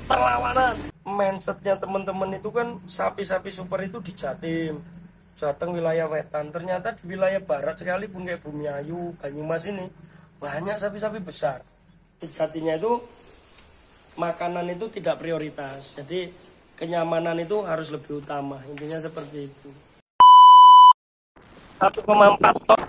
perlawanan. Mindsetnya teman-teman itu kan sapi-sapi super itu di Jatim, Jateng wilayah wetan. Ternyata di wilayah barat sekalipun kayak Bumiayu, Banyumas ini banyak sapi-sapi besar. Di Jatinya itu makanan itu tidak prioritas, jadi kenyamanan itu harus lebih utama. Intinya seperti itu. 1,4 ton.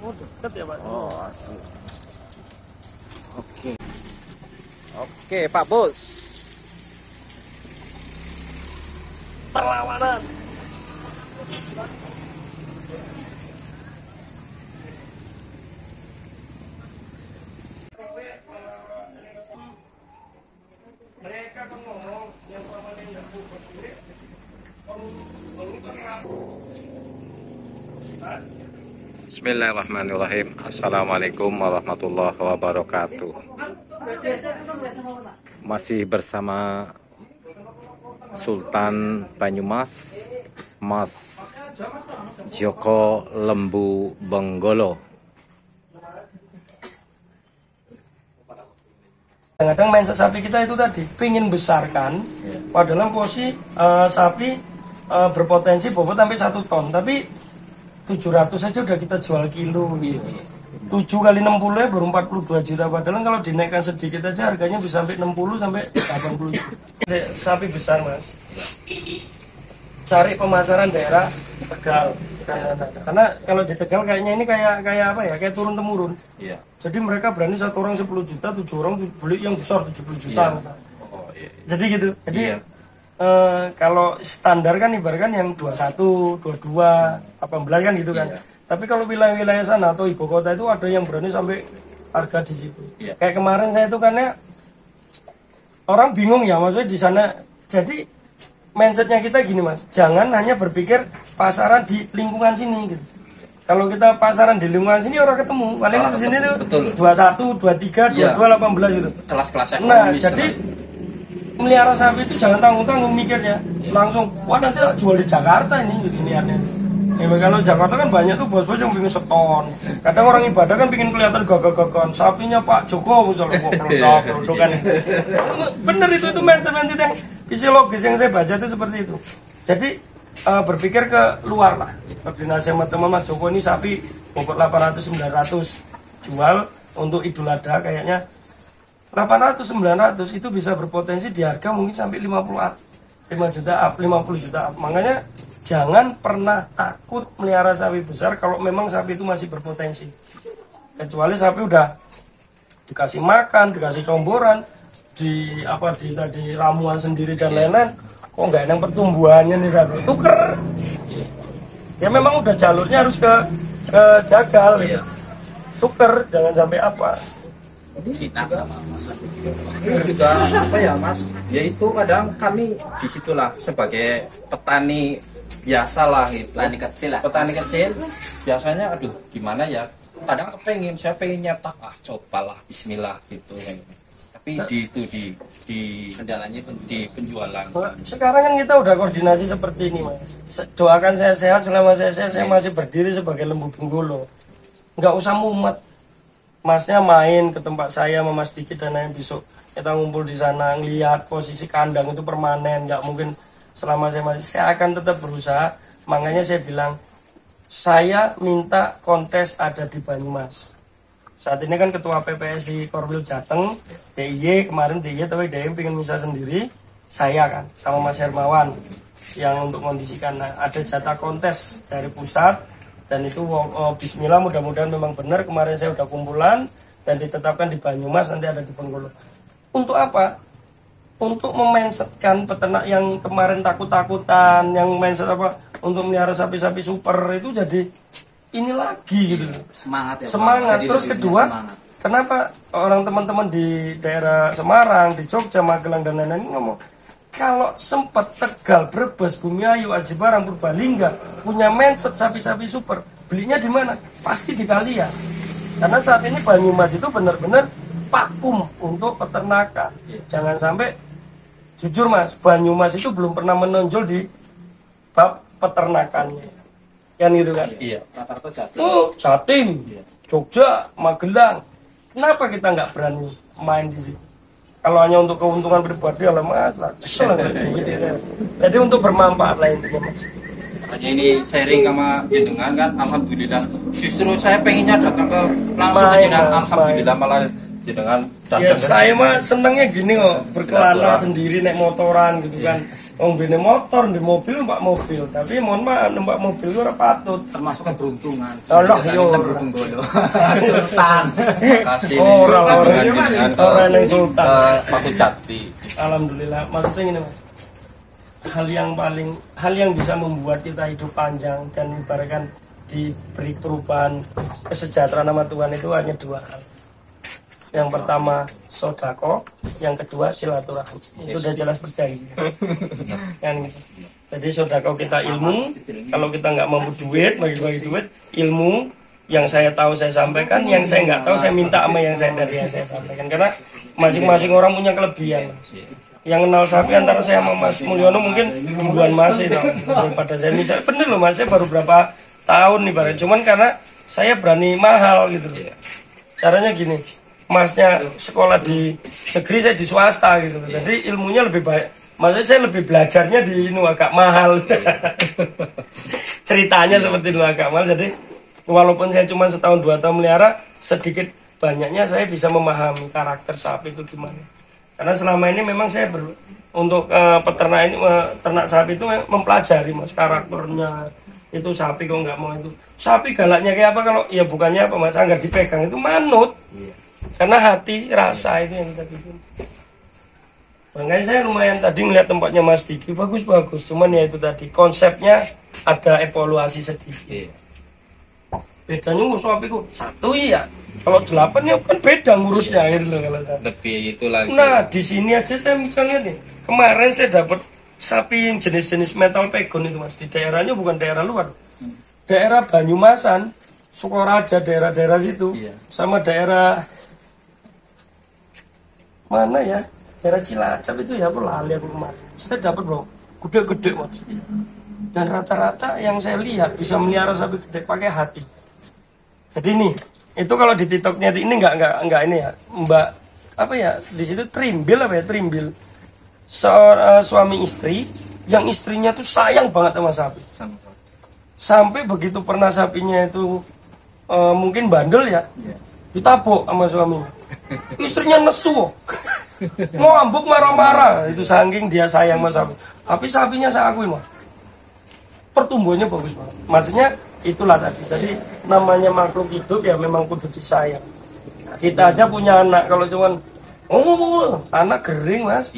Oh, dekat ya, Pak? Oh, asik. Oke. Oke, Pak Bos. Perlawanan. Mereka kan ngomong yang permanen tidak bukan ini. Bismillahirrahmanirrahim. Assalamualaikum warahmatullahi wabarakatuh. Masih bersama Sultan Banyumas, Mas Joko Lembu Benggolo. Kadang-kadang mindset sapi kita itu tadi pingin besarkan, padahal posisi sapi berpotensi bobot sampai 1 ton, tapi 700 saja udah kita jual kilo. 7 kali 60 ya baru 42 juta, padahal kalau dinaikkan sedikit aja harganya bisa sampai 60 sampai 80 juta. Sapi besar, Mas. Cari pemasaran daerah Tegal. Karena kalau di Tegal kayaknya ini kayak apa ya? Kayak turun temurun. Iya. Jadi mereka berani 1 orang 10 juta, 7 orang beli yang besar 70 juta. Iya. Oh, iya. Jadi gitu. Jadi Iya. kalau standar kan ibaratkan yang 21, 22, 18 kan gitu kan. Iya. Tapi kalau wilayah-wilayah sana atau ibu kota itu ada yang berani sampai harga di situ. Iya. Kayak kemarin saya itu karena orang bingung ya, maksudnya di sana. Jadi mindsetnya kita gini, Mas, jangan hanya berpikir pasaran di lingkungan sini gitu. Kalau kita pasaran di lingkungan sini orang ketemu, paling di sini tuh betul. 21, 23, 22, 18 gitu. Kelas-kelas Nah, ekonomis. jadi melihara sapi itu jangan tanggung-tanggung mikirnya, langsung wah nanti jual di Jakarta ini gitu niatnya. Ya, kalau Jakarta kan banyak tuh bos-bos yang pengen seton. Kadang orang ibadah kan pengen kelihatan gagah-gagahan. Sapinya Pak Joko misalnya produk kan. Bener itu mindset yang fisiologis yang saya baca itu seperti itu. Jadi berpikir ke luar lah. Koordinasi sama teman Mas Joko ini sapi bobot 800-900 jual untuk Idul Adha kayaknya 800-900 itu bisa berpotensi di harga mungkin sampai 5 juta up, 50 juta up. Makanya jangan pernah takut melihara sapi besar kalau memang sapi itu masih berpotensi. Kecuali sapi udah dikasih makan, dikasih comboran, di ramuan sendiri dan lain-lain, kok nggak ada pertumbuhannya nih sapi. Tuker. Ya memang udah jalurnya harus ke jagal gitu. Tuker, jangan sampai apa. Cita sama Mas. Ini juga apa ya, Mas? Yaitu kadang kami disitulah sebagai petani biasa lah gitu. Petani kecil lah. Petani kecil biasanya aduh gimana ya? Kadang saya pengen nyetak cobalah Bismillah gitu kan. Tapi di Kendalanya di penjualan. Sekarang kan kita udah koordinasi seperti ini, Mas. Doakan saya sehat, selama saya sehat saya masih berdiri sebagai Lembu Benggolo. Nggak usah mumet. Masnya main ke tempat saya sama Mas Dikit dan lain besok kita ngumpul di sana ngelihat posisi kandang itu permanen, nggak mungkin selama saya akan tetap berusaha. Makanya saya bilang saya minta kontes ada di Banyumas. Saat ini kan ketua PPSI Korwil Jateng, DIY kemarin DIY tapi DIY pengen bisa sendiri, saya kan sama Mas Hermawan yang untuk kondisikan. Nah, ada jatah kontes dari pusat. Dan itu bismillah mudah-mudahan memang benar, kemarin saya udah kumpulan dan ditetapkan di Banyumas, nanti ada di Benggolo. Untuk apa? Untuk memindsetkan peternak yang kemarin takut-takutan, yang mindset apa untuk melihara sapi-sapi super itu jadi ini lagi gitu. Semangat ya Pak. Semangat. Jadi Terus lebih punya kedua, semangat. kenapa orang teman-teman di daerah Semarang, di Jogja, Magelang dan lain-lain ngomong, kalau sempat Tegal, Brebes, Bumiayu, Aji Barang, Purbalingga punya mindset sapi-sapi super, belinya di mana? Pasti di kalian. Karena saat ini Banyumas itu benar-benar vakum untuk peternakan. Jangan sampai, jujur Mas, Banyumas itu belum pernah menonjol di bab peternakannya. Kan gitu kan? Iya. Rata-rata Jatim. Oh, Jatim, Jogja, Magelang. Kenapa kita nggak berani main di sini? Kalau hanya untuk keuntungan pribadi, alamat lah. Gitu ya. Jadi untuk bermanfaat lah intinya Mas. Hanya ini sharing sama jenengan kan, alhamdulillah. Justru saya pengennya datang ke langsung ke jenengan, alhamdulillah malah jenengan datang. Ya ke saya sini. mah senengnya gini kok, berkelana sendiri naik motoran gitu kan. Oh bini motor, di mobil numpak mobil. Tapi mohon maaf, numpak mobil itu ora patut. Termasuk keberuntungan. Allah, Jadi yo. kita beruntung dulu. Sultan. Kasih Orang-orang yang ke sultan. Paku Jati. Alhamdulillah. Maksudnya gini Mas. Hal yang bisa membuat kita hidup panjang dan ibaratkan diberi perubahan kesejahteraan sama Tuhan itu hanya dua hal. Yang pertama sodako, yang kedua silaturahmi. Itu udah jelas berjanji. Kan gitu. Jadi sodako kita ilmu. Kalau kita nggak mampu duit, bagi-bagi duit, ilmu yang saya tahu saya sampaikan, yang saya nggak tahu saya minta sama yang saya sampaikan. Karena masing-masing orang punya kelebihan. Yang kenal sapi antara saya sama Mas Mulyono mungkin duluan masih daripada saya. Misalnya bener loh Mas, saya baru berapa tahun nih bareng. Cuman karena saya berani mahal gitu. Caranya gini. Masnya sekolah di negeri, saya di swasta gitu. Jadi ilmunya lebih baik. Maksudnya saya lebih belajarnya di ini agak mahal. Ceritanya seperti itu agak mahal. Jadi walaupun saya cuma setahun 2 tahun melihara, sedikit banyaknya saya bisa memahami karakter sapi itu gimana. Karena selama ini memang saya untuk peternak ini, ternak sapi itu mempelajari Mas karakternya. Itu sapi kok nggak mau itu. Sapi galaknya kayak apa kalau ya bukannya apa Mas, nggak dipegang itu manut. Karena hati rasa itu yang kita bikin. Makanya saya lumayan tadi ngeliat tempatnya Mas Diki bagus-bagus. Cuman ya itu tadi konsepnya ada evaluasi sedikit. Bedanya ngurus sapi kok 1 iya. Kalau 8 ya kan beda ngurusnya gitu loh kalau saya. Lebih itu lagi. Nah di sini aja saya misalnya nih kemarin saya dapat sapi yang jenis-jenis metal pegon itu Mas di daerahnya bukan daerah luar, daerah Banyumasan, Sukoraja daerah-daerah situ, sama daerah mana ya, daerah Cilacap itu ya, aku lali aku kemarin. Saya dapat bro, gede-gede Mas. Dan rata-rata yang saya lihat bisa melihara sapi gede pakai hati. Jadi nih, itu kalau di TikToknya ini enggak ini ya, Mbak apa ya, di situ trimbil apa ya, trimbil. Seorang suami istri yang istrinya tuh sayang banget sama sapi. Sampai begitu pernah sapinya itu mungkin bandel ya, ditabok sama suaminya. Istrinya nesu, ngambuk marah-marah. Itu saking dia sayang sama sapi. Tapi sapinya saya akui Mas, pertumbuhannya bagus banget. Maksudnya itulah tadi. Jadi namanya makhluk hidup ya memang kudu disayang. Kita aja punya anak kalau cuman anak kering Mas,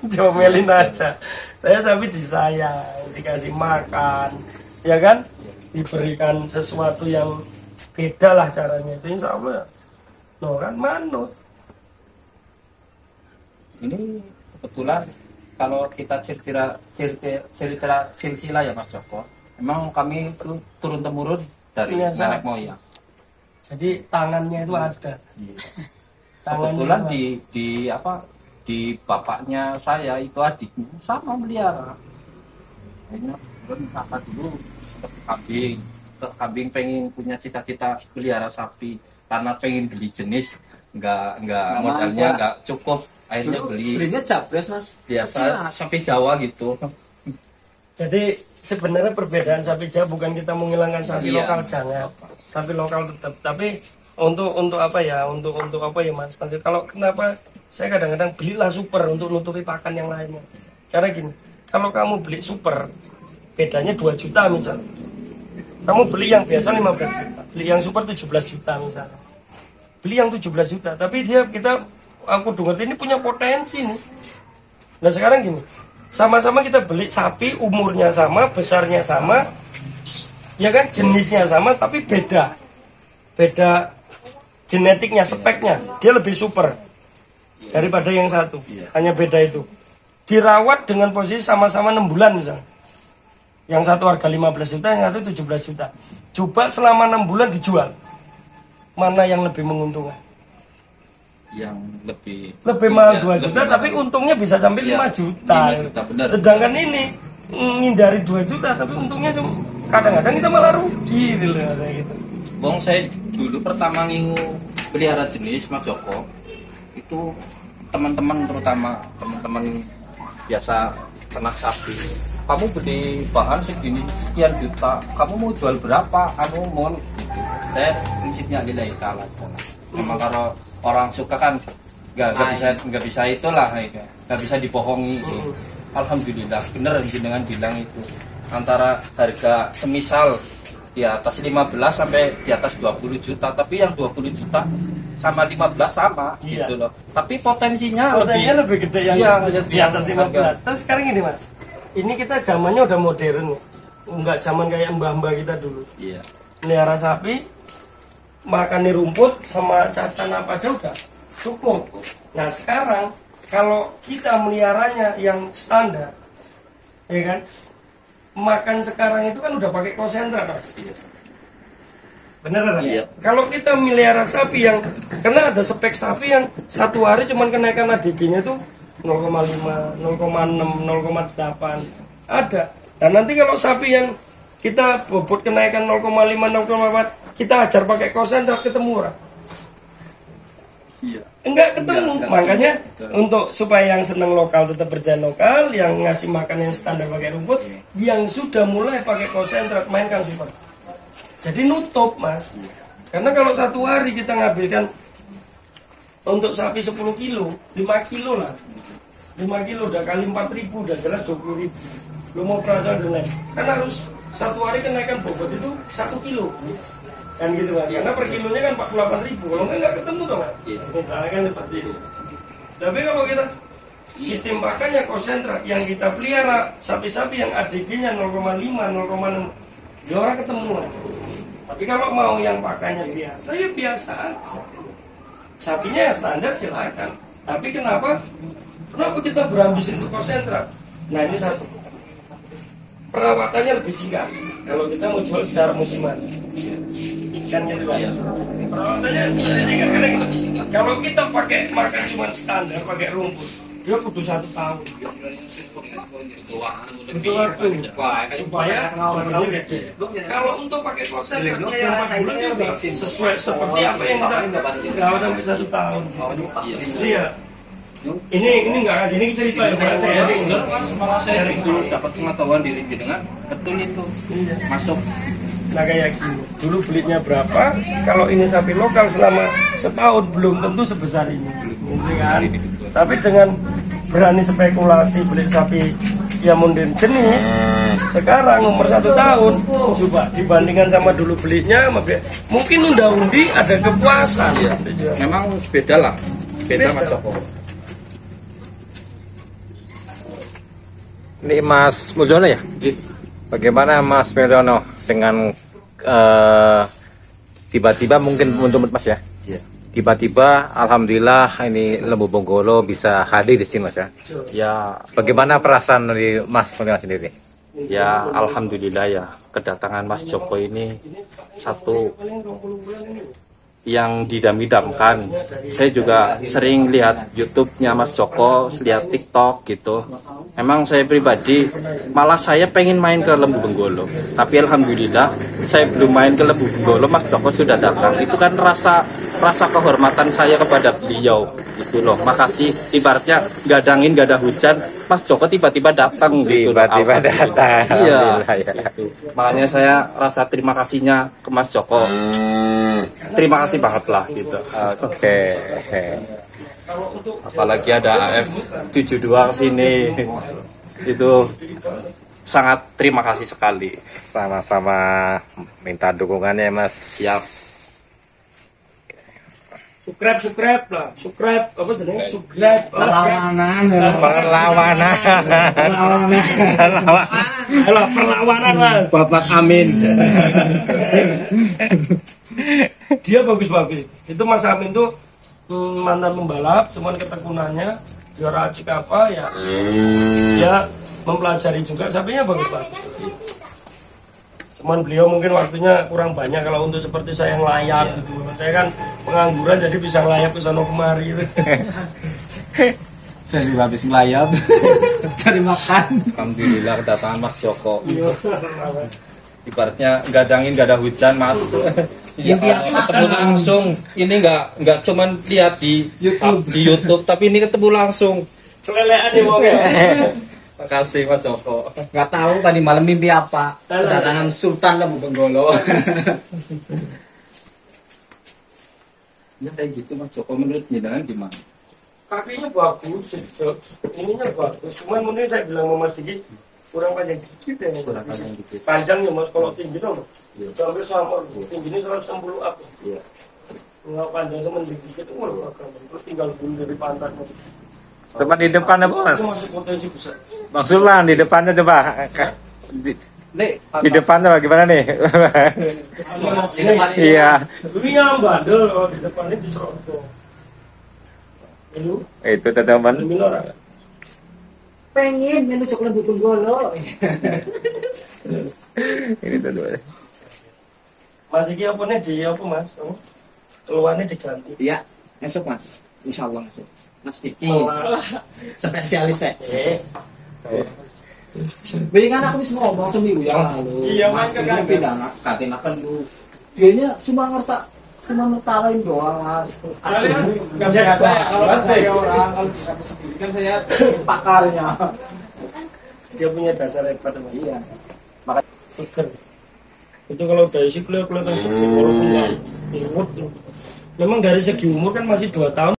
diomelin aja. Saya sapi disayang, dikasih makan, ya kan, diberikan sesuatu yang beda lah caranya. Itu insya Allah ya. Loh kan manut. Ini kebetulan kalau kita cerita silsilah ya Mas Joko, memang kami itu turun temurun dari nenek moyang. Jadi tangannya itu ada. Kebetulan di bapaknya saya itu adiknya sama melihara. Akhirnya kakak dulu kambing pengen punya cita-cita melihara sapi karena pengen beli jenis nggak modalnya nggak cukup, akhirnya belinya capres Mas, biasa sapi Jawa gitu. Jadi sebenarnya perbedaan sapi Jawa bukan kita menghilangkan sapi lokal, jangan, sapi lokal tetap, tapi untuk apa ya, untuk apa ya Mas, kalau kenapa saya kadang-kadang belilah super untuk nutupi pakan yang lainnya. Karena gini, kalau kamu beli super bedanya 2 juta misalnya, kamu beli yang biasa 15 juta, beli yang super 17 juta misalnya, beli yang 17 juta, tapi aku dengar ini punya potensi nih. Nah sekarang gini, sama-sama kita beli sapi, umurnya sama, besarnya sama, Ya kan jenisnya sama tapi beda genetiknya, speknya dia lebih super daripada yang satu. Hanya beda itu. Dirawat dengan posisi sama-sama 6 bulan misalnya. Yang satu harga 15 juta, yang satu 17 juta. Coba selama 6 bulan dijual. Mana yang lebih menguntungkan? Yang Lebih mahal 2 lebih juta mahal. tapi untungnya bisa sampai Iya, 5 juta. 5 juta, benar. Sedangkan ini ngindari 2 juta tapi untungnya cuma kadang-kadang kita malah rugi gitu, kayak gitu. Bang, saya dulu pertama ngingu pelihara jenis Mas Joko itu teman-teman, terutama teman-teman biasa ternak sapi. Kamu beli bahan segini sekian juta, kamu mau jual berapa? Kamu mau gitu. Saya prinsipnya lillahi ta'ala. Memang kalau orang suka kan nggak bisa itulah, nggak bisa dibohongi. Gitu. Alhamdulillah bener dengan bilang itu antara harga semisal di atas 15 sampai di atas 20 juta, tapi yang 20 juta sama 15 sama Iya. gitu loh. Tapi potensinya lebih gede yang iya, di atas 15. Terus sekarang ini Mas, ini kita zamannya udah modern, nggak zaman kayak mbah-mbah kita dulu. Iya. Melihara sapi, makan rumput sama cacan apa aja udah cukup. Nah sekarang kalau kita meliharanya yang standar, ya kan, makan sekarang itu kan udah pakai konsentrat Mas. Bener kan? Iya. Kalau kita melihara sapi yang, karena ada spek sapi yang satu hari cuman kenaikan ADG-nya tuh 0,5, 0,6, 0,8 ada. Dan nanti kalau sapi yang kita bobot kenaikan 0,5, 0,4 kita ajar pakai konsentrat ketemu orang. Iya. Enggak ketemu. Enggak Makanya ketemu. untuk supaya yang senang lokal tetap berjalan lokal, yang ngasih makan yang standar pakai rumput, yang sudah mulai pakai konsentrat mainkan super. Jadi nutup Mas. Karena kalau satu hari kita ngambilkan untuk sapi 10 kilo, 5 kilo lah. 5 kilo udah kali 4.000 udah jelas 20.000. Lu mau perasaan dengan kan harus satu hari kenaikan bobot itu 1 kilo. Kan gitu kan. Karena per kilonya kan 48.000. Kalau enggak ketemu dong kan. Misalnya kan seperti itu. Tapi kalau kita sistem pakannya konsentrat yang kita pelihara sapi-sapi yang ADG-nya 0,5, 0,6 ya orang ketemu lah. Tapi kalau mau yang pakannya biasa ya biasa aja. Sapinya ya standar silakan. Tapi kenapa kita berambisi untuk konsentrat? Nah ini satu, perawatannya lebih singkat. Kalau kita mau jual secara musiman, ikannya juga ya. Perawatannya lebih singkat karena lebih singkat. Kalau kita pakai makan cuma standar, pakai rumput, dia butuh 1 tahun. Butuh waktu supaya awalnya gede. Kalau untuk pakai konsentratnya yang 4 bulan ya udah sesuai seperti apa yang kita rawat sampai 1 tahun. Iya. Ini enggak ada, ini cerita ya Pak. Saya Bener Mas, malah saya dulu dapat pengetahuan diri dengan betul itu masuk. nah kayak gini. Dulu belinya berapa? Kalau ini sapi lokal selama setahun belum tentu sebesar ini. Gitu kan? Tapi dengan berani spekulasi beli sapi yang modern jenis, sekarang umur 1 tahun, coba dibandingkan sama dulu belinya, mungkin undi ada kepuasan. Memang beda lah, beda Mas Joko. Ini Mas Mulyono ya? Bagaimana Mas Mulyono dengan tiba-tiba mungkin untuk Mas ya? Iya. Tiba-tiba Alhamdulillah ini Lembu Bonggolo bisa hadir di sini Mas ya? Ya, Bagaimana perasaan dari Mas Mulyono sendiri? ya alhamdulillah ya, kedatangan Mas Joko ini satu yang didam-idamkan. Saya juga sering lihat YouTube-nya Mas Joko, lihat TikTok gitu. Emang saya pribadi malah saya pengen main ke Lembu Bonggolo, tapi alhamdulillah saya belum main ke Lembu Bonggolo, Mas Joko sudah datang. Itu kan rasa kehormatan saya kepada beliau gitu loh. Makasih, ibaratnya nggak ada angin nggak ada hujan, Mas Joko tiba-tiba datang gitu. Tiba-tiba datang. Iya, Alhamdulillah, ya. gitu. Makanya saya rasa terima kasihnya ke Mas Joko. Terima kasih banget lah gitu. Oke. Apalagi ada AF72 kesini, itu sangat terima kasih sekali. Sama-sama minta dukungannya Mas. Siap. subscribe lah, subscribe apa jenenge subscribe. Perlawanan. Perlawanan. Alah perlawanan Mas. Bapak Amin. Dia bagus-bagus. Itu Mas Amin tuh mantan pembalap, cuman ketekunannya juara acik apa ya. Dia mempelajari juga, sapinya bagus-bagus. Cuman beliau mungkin waktunya kurang banyak kalau untuk seperti saya yang layar gitu. Saya kan pengangguran jadi bisa layap ke sana kemari gitu. Saya juga habis ngelayap. Cari makan. Alhamdulillah kedatangan Mas Joko. Ibaratnya nggak ada angin, nggak ada hujan, Mas. Ya, ketemu langsung. Ini nggak cuman lihat di YouTube, tapi ini ketemu langsung. Selelean nih mau ya. Makasih Mas Joko. Nggak tahu tadi malam mimpi apa. Kedatangan Sultan Lembu Benggolo. Ya kayak gitu Mas Joko, menurut jenengan gimana? Kakinya bagus, ininya bagus. Cuman mungkin saya bilang sama Mas Diki kurang panjang dikit ya. Kurang panjang dikit. Panjangnya Mas, kalau tinggi dong. Iya. Hampir sama, tingginya 160 up. Iya. Nggak panjang sama dikit itu malah terus tinggal dulu dari pantatnya. Coba di depannya Itu bos. masih potensi besar. Bang Sultan di depannya coba. Di depannya bagaimana nih? Iya. Dunia bandel kalau di depannya diserobong. Lu, Itu teman. demi orang. Pengen menu coklat Lembu Benggolo. Ini tuh dua. Mas iki apa nih di apa Mas? Oh, keluarnya diganti. Iya, esok Mas. Insya Allah esok. Mas Diki. Melas. Spesialis ya. Bingung aku bisa ngomong seminggu yang lalu. Iya, Mas, Diki kakak. pidana katinakan lu. Dianya cuma ngetawain doang Mas. Nggak biasa ya, kalau kan saya orang kalau bisa sendiri kan saya pakarnya. Dia punya dasar hebat Mas. Iya. Seger. Itu kalau dari si kelihatan walaupun nggak imut. Memang dari segi umur kan masih 2 tahun.